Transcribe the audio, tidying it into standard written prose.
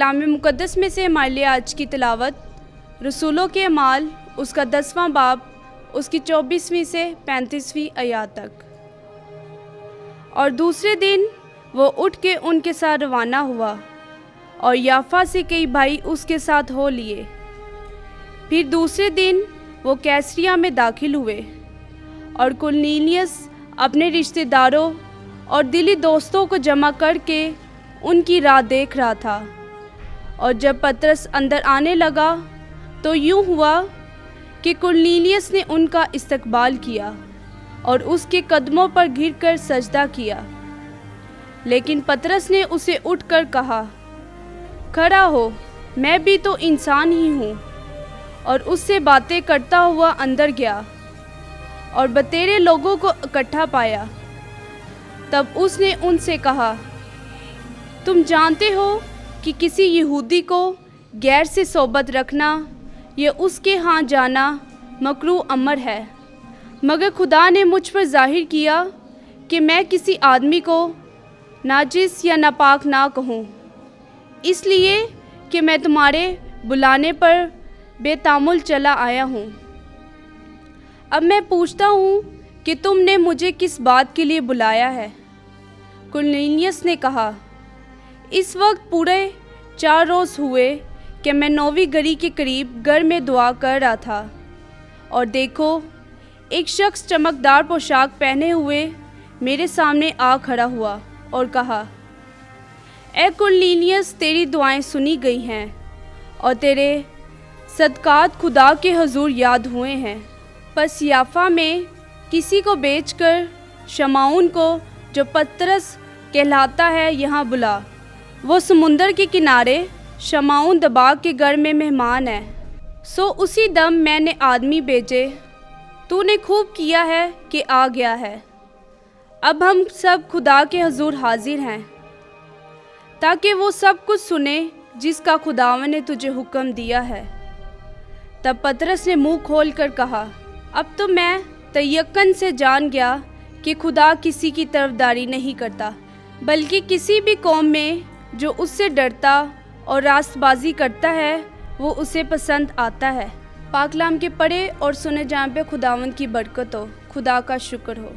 कलाम मुक़द्दस में से हमारे लिए आज की तिलावत रसूलों के अमाल उसका 10वां बाब उसकी 24वीं से 35वीं आयत तक। और दूसरे दिन वो उठ के उनके साथ रवाना हुआ और याफा से कई भाई उसके साथ हो लिए। फिर दूसरे दिन वो कैसरिया में दाखिल हुए और कुरनेलियुस अपने रिश्तेदारों और दिली दोस्तों को जमा करके उनकी राह देख रहा था। और जब पतरस अंदर आने लगा तो यूँ हुआ कि कुरनेलियुस ने उनका इस्तकबाल किया और उसके कदमों पर गिरकर सजदा किया। लेकिन पतरस ने उसे उठकर कहा, खड़ा हो, मैं भी तो इंसान ही हूँ। और उससे बातें करता हुआ अंदर गया और बतेरे लोगों को इकट्ठा पाया। तब उसने उनसे कहा, तुम जानते हो कि किसी यहूदी को गैर से सोबत रखना या उसके यहाँ जाना मकरूह अमर है, मगर खुदा ने मुझ पर जाहिर किया कि मैं किसी आदमी को नाजिस या नापाक ना कहूँ, इसलिए कि मैं तुम्हारे बुलाने पर बेतामुल चला आया हूँ। अब मैं पूछता हूँ कि तुमने मुझे किस बात के लिए बुलाया है? कुरनेलियुस ने कहा, इस वक्त पूरे 4 रोज़ हुए कि मैं 9वीं घड़ी के करीब घर में दुआ कर रहा था, और देखो एक शख्स चमकदार पोशाक पहने हुए मेरे सामने आ खड़ा हुआ और कहा, ए कुरनेलियुस, तेरी दुआएं सुनी गई हैं और तेरे सदकात खुदा के हुजूर याद हुए हैं। बस याफा में किसी को बेचकर शमाउन को, जो पतरस कहलाता है, यहाँ बुला। वो समुंदर के किनारे शमाउन दबाग के घर में मेहमान है। सो उसी दम मैंने आदमी भेजे, तूने खूब किया है कि आ गया है। अब हम सब खुदा के हुजूर हाजिर हैं ताकि वो सब कुछ सुने जिसका खुदावन ने तुझे हुक्म दिया है। तब पतरस ने मुंह खोल कर कहा, अब तो मैं तयक्कन से जान गया कि खुदा किसी की तरफदारी नहीं करता, बल्कि किसी भी कौम में जो उससे डरता और रास्तबाजी करता है वो उसे पसंद आता है। पाकलाम के पढ़े और सुने जाने पे खुदावंद की बरकत हो। खुदा का शुक्र हो।